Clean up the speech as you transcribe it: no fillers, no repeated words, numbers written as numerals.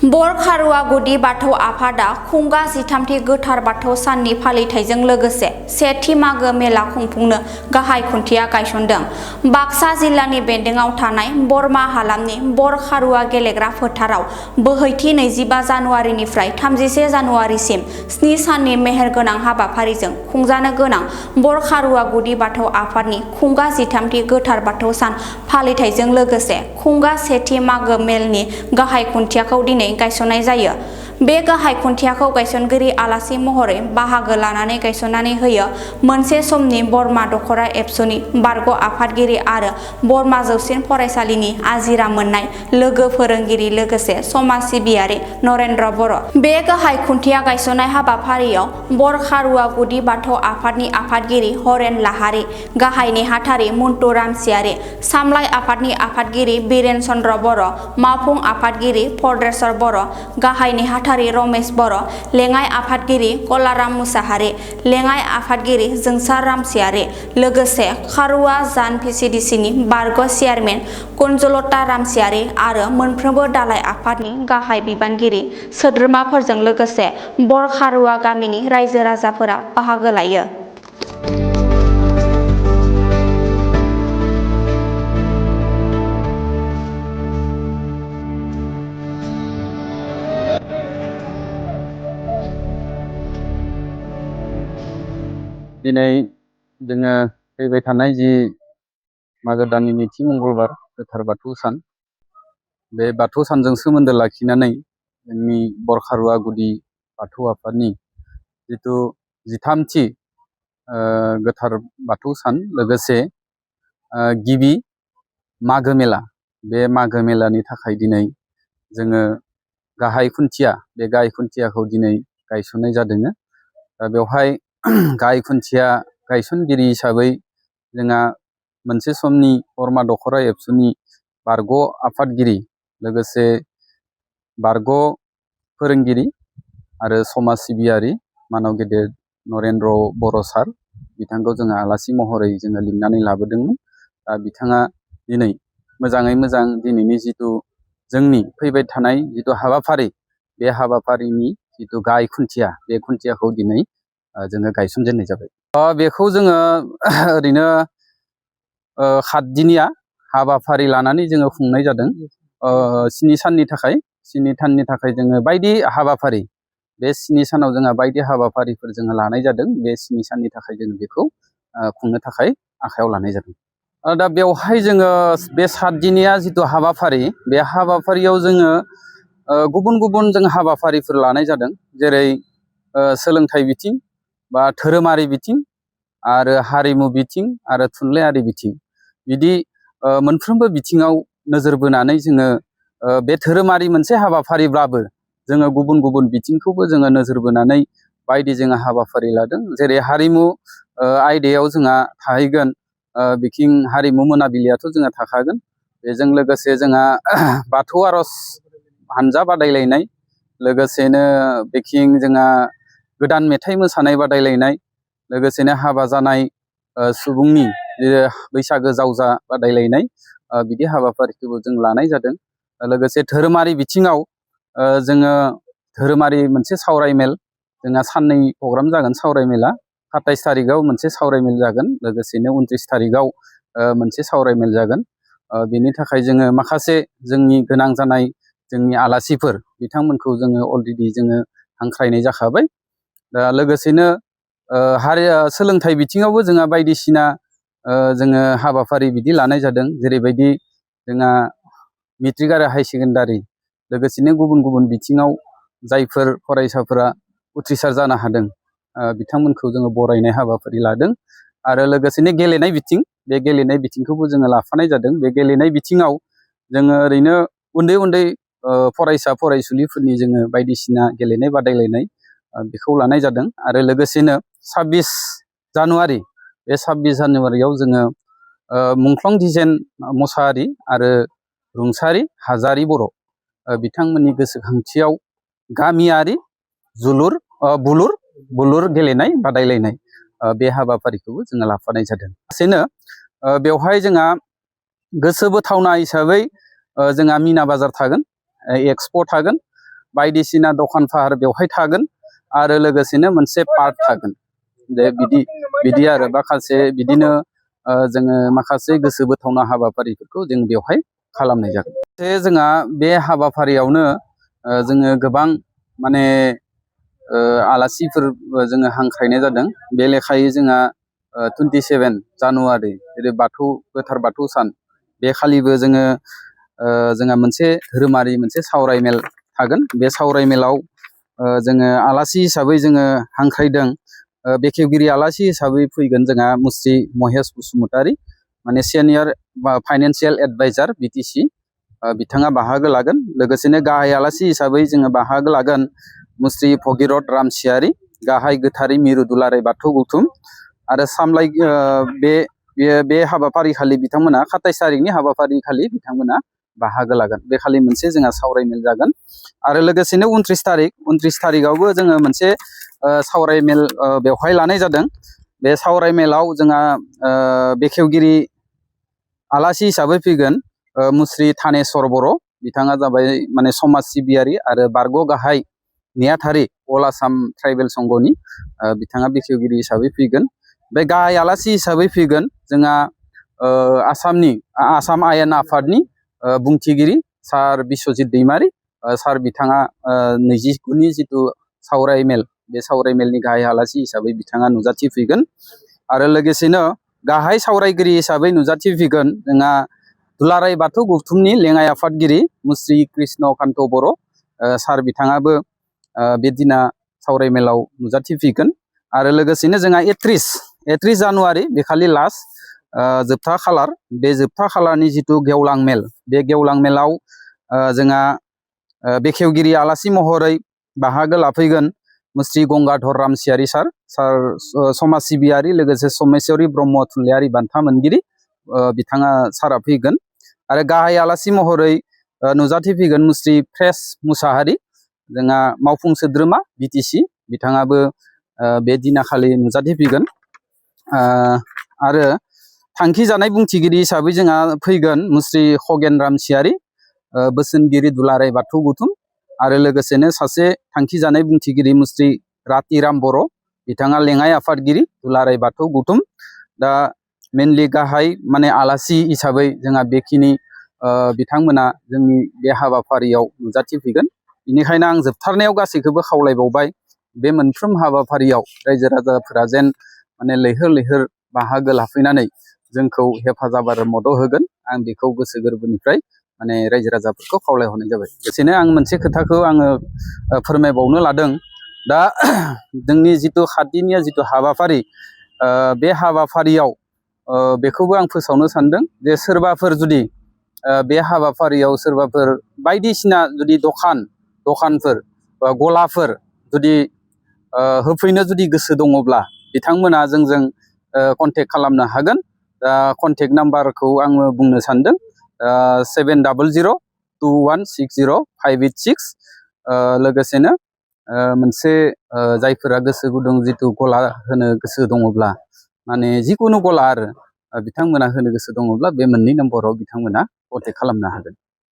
बर खारुवा गुदि बाथौ आफादा खुंगा 13थि गोथार बाथौ साननि फालिथायजों लोगोसे सेथि मागो मेला खुंफुंनो गाहाय खुन्थिया गायसनदों। बाक्सा जिल्लानि बेन्दोंआव थानाय बरमा हालामनि बर खारुवा गेलेग्रा फोथाराव बोहैथि 25 जानुवारिनिफ्राय 31 जानुवारिसिम 7 साननि मेहेरगोनां हाबाफारिजों खुंजानो गोनां बर खारुवा गुदि बाथौ आफादनि खुंगा 13थि गोथार बाथौ सान फालिथायजों लोगोसे खुंगा सेथि मागो मेलनि गाहाय खुन्थियाखौ दिनै गायसननाय जायो। बे गाहाय खुन्थियाखौ गायसनगिरि आलासि महरै बाहागो लानानै गायसननानै होयो मोनसे समनि बरमा दखरा एबसुनि बारग' आफादगिरि आरो बरमा जौसिन फरायसालिनि आजिरा मोननाय लोगो फोरोंगिरि लोगोसे समाज सिबियारि नरेन्द्र बर'। बे गाहाय खुन्थिया गायसननाय हाबाफारियाव बर खारुवा गुदि बाथौ आफादनि आफादगिरि हरेन लाहारी, गाहाय नेहाथारि मन्टु रामसियारि, सामलाय आफादनि आफादगिरि बिरेन चन्द्र बर', मावफुं आफादगिरि भद्रेश्वर बर', गाहाय नेहाथारि रमेश बर', लेङाइ आफादगिरि कलाराम मुसाहारि, लेङाइ आफादगिरि जोंसार रामसियारि, लोगोसे खारुवा जान भिसिडिसिनि बारग' चेयारमेन कुन्जलता रामसियारि आरो मोनफ्रोमबो दालाइ आफादनि गाहाय बिबानगिरि सोद्रोमाफोरजों लोगोसे बर खारुवा गामिनि रायजो राजाफोरा बाहागो लायो। दिनै जोङो फैबाय थानाय जि मागो दाननि नैथि मंगलबार गोथार बाथौ सान, बे बाथौ सानजों सोमोन्दो लाखिनानै जोंनि बर खारुवा गुदि बाथौ आफादनि जिथु 13थि गोथार बाथौ सान लोगोसे गिबि मागो मेला, बे मागो मेलानि थाखाय दिनै जोङो गाहाय खुन्थिया, बे गाहाय खुन्थियाखौ दिनै गायसननाय जादों। बेवहाय गाहाय खुन्थिया गायसनगिरि हिसाबै जोंहा मोनसे समनि बरमा दखरा एबसुनि बारग' आफादगिरि लोगोसे बारग' फोरोंगिरि आरो समाज सिबियारि मानव गेदेर नरेन्द्र बर' सार, बिथांखौ जोङो आलासि महरै जोङो लिंनानै लाबोदोंमोन। बिथाङा दिनै मोजाङै मोजां दिनैनि जिथु जोंनि फैबाय थानाय जिथु हाबाफारि, बे हाबाफारिनि जिथु गाहाय खुन्थिया, बे खुन्थियाखौ दिनै जोङो गायसनजेननाय जाबाय। बेखौ जोङो ओरैनो 7 दिनिया हाबाफारि लानानै जोङो खुंनाय जादों। 7 साननि थाखाय, 7 साननि थाखाय जोङो बायदि हाबाफारि, बे 7 सानाव जोंहा बायदि हाबाफारिफोर जोङो लानाय जादों। बे 7 साननि थाखाय जोङो बेखौ खुंनो थाखाय आखायाव लानाय जादों। दा बेवहाय जोङो बे 7 दिनिया जिथु हाबाफारि, बे हाबाफारियाव जोङो गुबुन गुबुन जों हाबाफारिफोर लानाय जादों। जेरै सोलोंथाइ बिथिं बा धोरोमारि बिथिं आरो हारिमु बिथिं आरो थुनलाइयारि बिथिं, बिदि मोनफ्रोमबो बिथिङाव नोजोर बोनानै जोङो बे धोरोमारि मोनसे हाबाफारिब्लाबो जोङो गुबुन गुबुन बिथिंखौबो जोङो नोजोर बोनानै बायदि जोङो हाबाफारि लादों। जेरै हारिमु आयदायाव जोंहा थाहैगोन बिथिं हारिमु मोनाबिलियाथ' जोंहा थाखागोन। बेजों लोगोसे जोंहा बाथौ आर'ज हानजा बादायलायनाय, लोगोसेनो बिथिं जोंहा गोदान मेथाइ मोसानाय बादायलायनाय, लोगोसेनो हाबा जानाय सुबुंनि बैसागो जावजा बादायलायनाय, बिदि हाबाफारिखौबो जों लानाय जादों। लोगोसे धोरोमारि बिथिङाव जोङो धोरोमारि मोनसे सावरायमेल, जोंहा साननै प्रग्राम जागोन सावरायमेला। 27 थारिखआव मोनसे सावरायमेल जागोन, लोगोसेनो 29 थारिखआव मोनसे सावरायमेल जागोन। बेनि थाखाय जोङो माखासे जोंनि गोनां जानाय जोंनि आलासिफोर, बिथांमोनखौ जोङो अलरेडि जोङो हांख्रायनाय जाखाबाय। दा लोगोसेनो सोलोंथाइ बिथिङावबो जोंहा बायदिसिना जोङो हाबाफारि बिदि लानाय जादों। जेरैबायदि जोंहा मेट्रिक आरो हायार सेकेन्डारि, लोगोसेनो गुबुन गुबुन बिथिङाव जायफोर फरायसाफोरा उथ्रिसार जानो हादों, बिथांमोनखौ जोङो बरायनाय हाबाफारि लादों। आरो लोगोसेनो गेलेनाय बिथिं, बे गेलेनाय बिथिंखौबो जोङो लाफानाय जादों। बे गेलेनाय बिथिङाव जोङो ओरैनो उन्दै उन्दै फरायसा फरायसुलिफोरनि जोङो बायदिसिना गेलेनाय बादायलायनाय बेखौ लानाय जादों। आरो लोगोसेनो 26 जानुवारि, बे 26 जानुवारियाव जोङो मुंख्लं दिजेन मसाहारि आरो रुंसारि हाजारि बर', बिथांमोननि गोसोखांथियाव गामियारि बुलुर गेलेनाय बादायलायनाय, बे हाबाफारिखौबो जोङो लाफानाय जादों। लोगोसेनो बेवहाय जोंहा गोसो बोथावना हिसाबै जोंहा मिना बाजार थागोन, एक्सप' थागोन, बायदिसिना दखान फाहार बेवहाय थागोन आरो लोगोसेनो मोनसे पार्क थागोन दे बिदि आरो माखासे बिदिनो जोङो माखासे गोसो बोथावना हाबाफारिफोरखौ जों बेवहाय खालामनाय जागोन। जोंहा बे हाबाफारियावनो जोङो गोबां माने आलासिफोर जोङो हांख्रायनाय जादों। बे लेखायै जोंहा 27 जानुवारि जेरै गोथार बाथौ सान बे खालिबो जोंहा मोनसे धोरोमारि मोनसे सावरायमेल थागोन। बे सावरायमेलाव जोङो आलासि हिसाबै जोङो हांख्रायदों बेखेवगिरि आलासि हिसाबै फैगोन जोंहा मुस्रि महेश बसुमतारी माने सिनियर फाइनान्सियेल एडभाइजार बिटिसि बिथाङा बाहागो लागोन। लोगोसेनो गाहाय आलासि हिसाबै जोङो बाहागो लागोन मुस्रि भगिरथ रामसियारि गाहाय गोथारै मिरु दुलाराय बाथौ गौथुम आरो सामलाय बे हाबाफारि खालि बिथांमोना 27 तारिखनि हाबाफारि खालि बिथांमोना बाहागो लागोन। बे खालि मोनसे जोंहा सावरायमेल जागोन आरो लोगोसेनो 29 तारिखआवबो जोङो मोनसे सावरायमेल बेवहाय लानाय जादों। बे सावरायमेलाव जोंहा बेखेवगिरि आलासि हिसाबै फैगोन मुस्रि थानेस्वर बर' बिथाङा जाबाय माने समाज सिबियारि आरो बारग' गाहाय नेहाथारि अल आसाम ट्राइबेल संघनि बिथाङा बेखेवगिरि हिसाबै फैगोन। बे गाहाय आलासि हिसाबै फैगोन जोंहा आसाम आयेन आफादनि बुंथिगिरि सार बिस्वजित दैमारि सार बिथाङा 29नि जिथु सावरायमेल बे सावरायमेलनि गाहाय आलासि हिसाबै बिथाङा नुजाथिफैगोन आरो लोगोसेनो गाहाय सावरायगिरि हिसाबै नुजाथिफैगोन जोंहा दुलाराय बाथौ गौथुमनि लेङाइ आफादगिरि मुस्रि कृष्ण कान्त बर' सार बिथाङाबो बे दिना सावरायमेलाव नुजाथिफैगोन आरो लोगोसेनो जोंहा 31 जानुवारि बेखालि लास्ट जोबथा खालार बे जोबथा खालारनि जिथु गेवलां मेल बे गेवलां मेलाव जोंहा बेखेवगिरि आलासि महरै बाहागो लाफैगोन मुस्रि गंगाधर रामसियारि सार समाज सिबियारि लोगोसे समेश्वरी ब्रह्म थुनलाइयारि बान्था मोनगिरि बिथाङा सारा फैगोन आरो गाहाय आलासि महरै नुजाथिफैगोन मुस्रि प्रेस मुसाहारि जोंहा मावफुं सोद्रोमा बिटिसि बिथाङाबो बे दिनाखालि नुजाथिफैगोन आरो थांखि जानाय बुंथिगिरि हिसाबै जोंहा फैगोन मुस्रि खगेन रामसियारि बोसोनगिरि दुलाराय बाथौ गौथुम आरो लोगोसेनो सासे थांखि जानाय बुंथिगिरि मुस्रि रातिराम बर' बिथाङा लेङाइ आफादगिरि दुलाराय बाथौ गौथुम। दा मेनलि गाहाय माने आलासि हिसाबै जोंहा बेखिनि बिथांमोना जोंनि बे हाबाफारियाव नुजाथिफैगोन। बेनिखायनो आं जोबथारनायाव गासैखौबो खावलायबावबाय बे मोनफ्रोम हाबाफारियाव रायजो राजाफोरा जेन माने लैहोर लैहोर बाहागो लाफैनानै जोंखौ हेफाजाब आरो मदद होगोन आं बेखौ गोसो गोरबोनिफ्राय माने रायजो राजाफोरखौ खावलायहरनाय जाबाय। लोगोसेनो आं मोनसे खोथाखौ आङो फोरमायबावनो लादों। दा जोंनि जिथु खाथिनिया जिथु हाबाफारि बे हाबाफारियाव बेखौबो आं फोसावनो सानदों जे सोरबाफोर जुदि बे हाबाफारियाव सोरबाफोर बायदिसिना जुदि दखानफोर बा गलाफोर जुदि होफैनो जुदि गोसो दङब्ला बिथांमोना जोंजों कन्टेक्ट खालामनो हागोन। दा कन्टेक्ट नाम्बारखौ आङो बुंनो सानदों 7002160586 लोगोसेनो मोनसे जायफोरा गोसो गुदुं जिथु गला होनो गोसो दङब्ला माने जिकुनु गला आरो बिथांमोना होनो गोसो दङब्ला बे मोननै नम्बराव बिथांमोना कन्टेक्ट खालामनो हागोन।